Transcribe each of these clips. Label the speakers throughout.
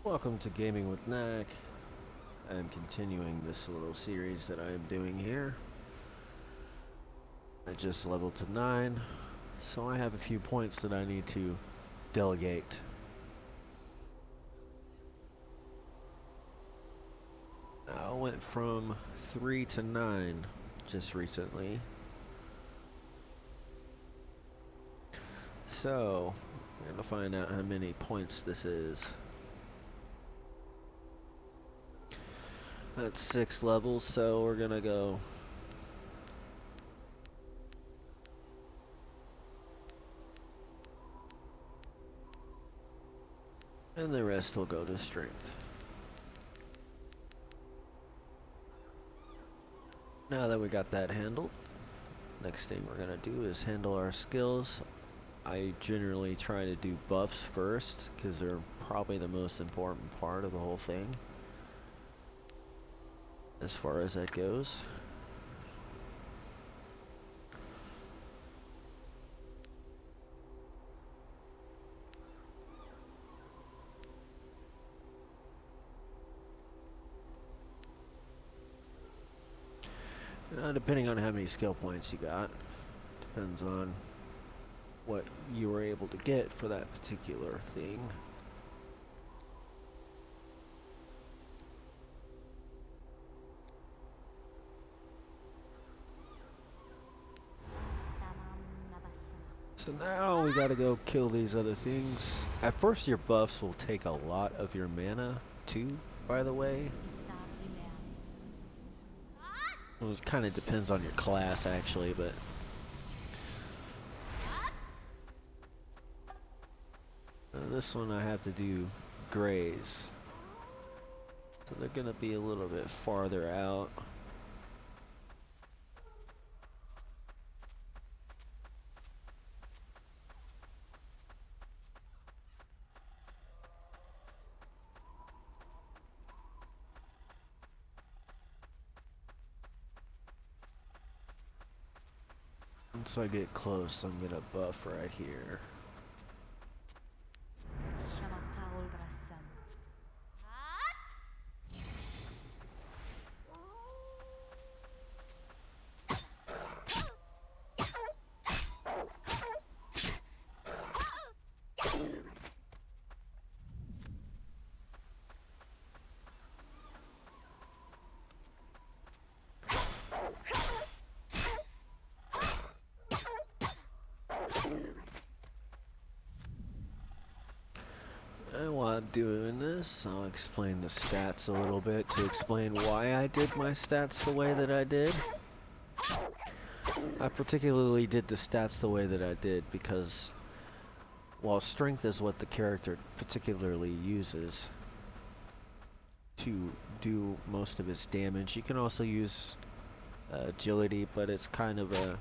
Speaker 1: Welcome to Gaming with Nac. I'm continuing this little series that I am doing here. I just leveled to 9, so I have a few points that I need to delegate. I went from 3 to 9 just recently. So, we're gonna find out how many points this is. That's 6 levels, so we're gonna go and the rest will go to strength. Now that we got that handled, next thing we're gonna do is handle our skills. I generally try to do buffs first because they're probably the most important part of the whole thing as far as that goes. Depending on how many skill points you got, depends on what you were able to get for that particular thing. So now we gotta go kill these other things. At first your buffs will take a lot of your mana too, by the way. Well, it kind of depends on your class actually, but this one I have to do grays. So they're gonna be a little bit farther out. Once I get close, I'm gonna buff right here. And while I'm doing this, I'll explain the stats a little bit to explain why I did my stats the way that I did. I particularly did the stats the way that I did because while strength is what the character particularly uses to do most of his damage, you can also use agility, but it's kind of a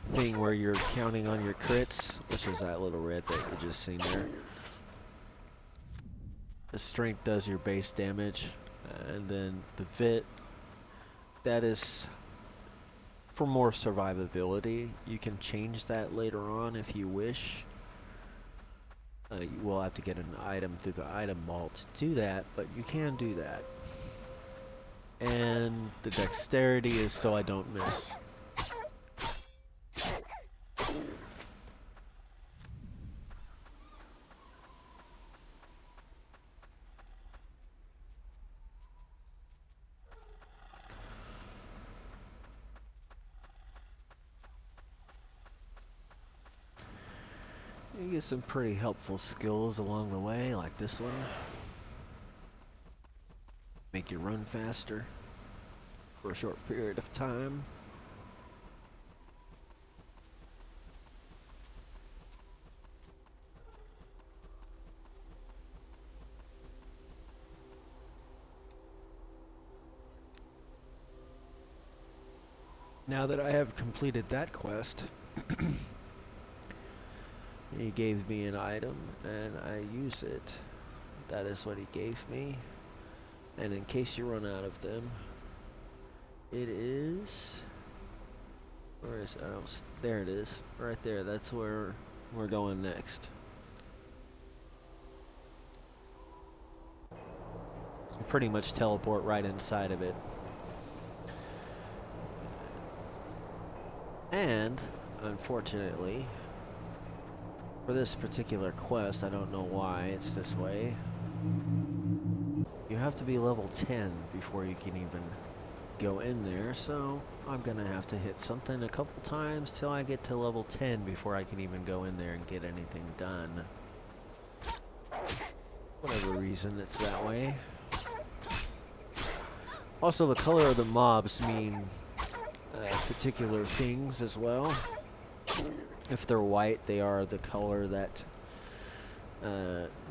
Speaker 1: thing where you're counting on your crits, which is that little red that you just seen there. The strength does your base damage, and then the vit, that is for more survivability. You can change that later on if you wish. You will have to get an item through the item vault to do that, but you can do that. And the dexterity is so I don't miss. You get some pretty helpful skills along the way, like this one. Make you run faster for a short period of time. Now that I have completed that quest, he gave me an item and I use it. That is what he gave me. And in case you run out of them, it is... Where is it? Oh, there it is. Right there. That's where we're going next. pretty much teleport right inside of it. And, unfortunately, for this particular quest, I don't know why it's this way, you have to be level 10 before you can even go in there, so I'm gonna have to hit something a couple times till I get to level 10 before I can even go in there and get anything done. Whatever reason it's that way. Also, the color of the mobs mean particular things as well. If they're white, they are the color that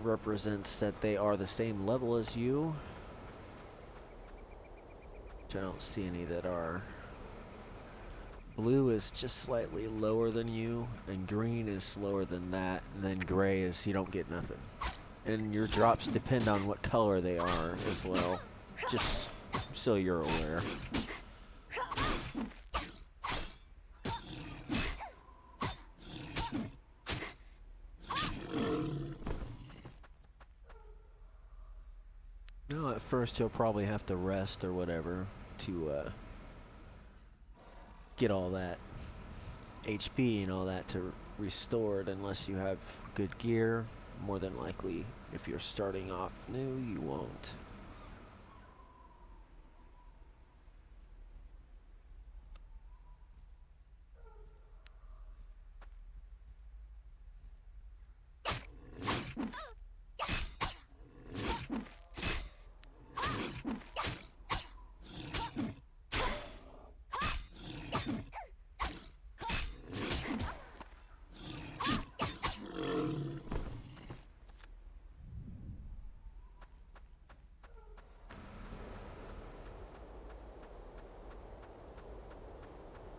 Speaker 1: represents that they are the same level as you. Which I don't see any that are. Blue is just slightly lower than you, and green is lower than that, and then gray is you don't get nothing. And your drops depend on what color they are as well, just so you're aware. No, at first you'll probably have to rest or whatever to get all that HP and all that to restored, unless you have good gear. More than likely, if you're starting off new, you won't.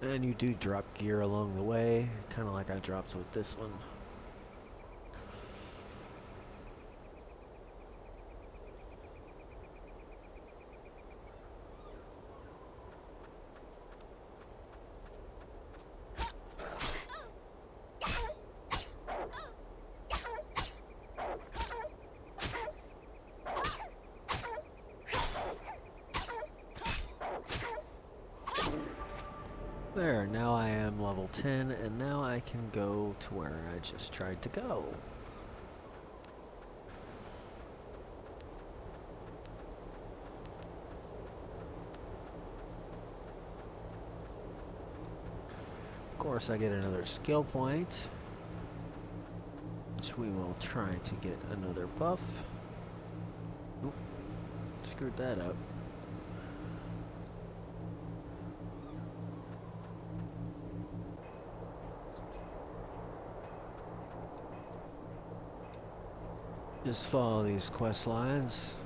Speaker 1: And you do drop gear along the way, kind of like I dropped with this one. There, now I am level 10, and now I can go to where I just tried to go. Of course, I get another skill point, which we will try to get another buff. Oop, screwed that up. Just follow these quest lines.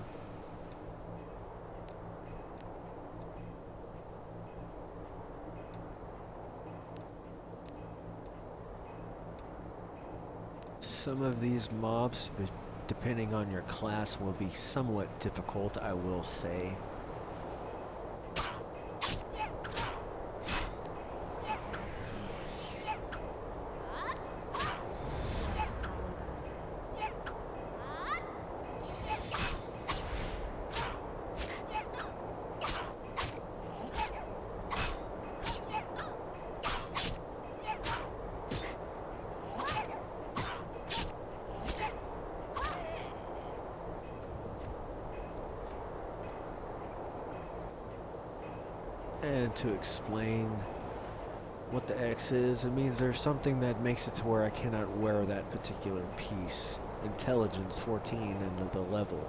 Speaker 1: Some of these mobs, depending on your class, will be somewhat difficult, I will say. And to explain what the X is, it means there's something that makes it to where I cannot wear that particular piece. Intelligence 14 into the level.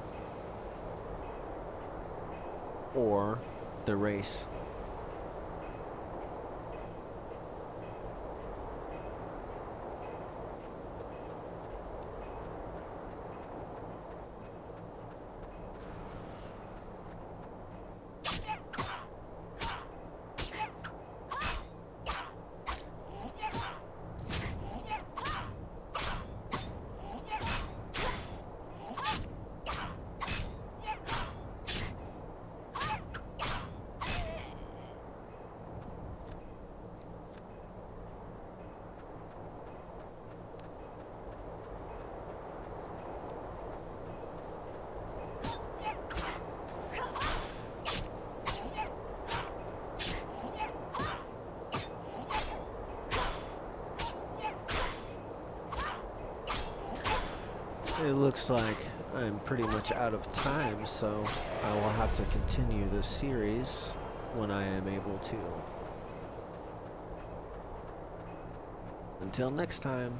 Speaker 1: Or the race. It looks like I'm pretty much out of time, so I will have to continue this series when I am able to. Until next time.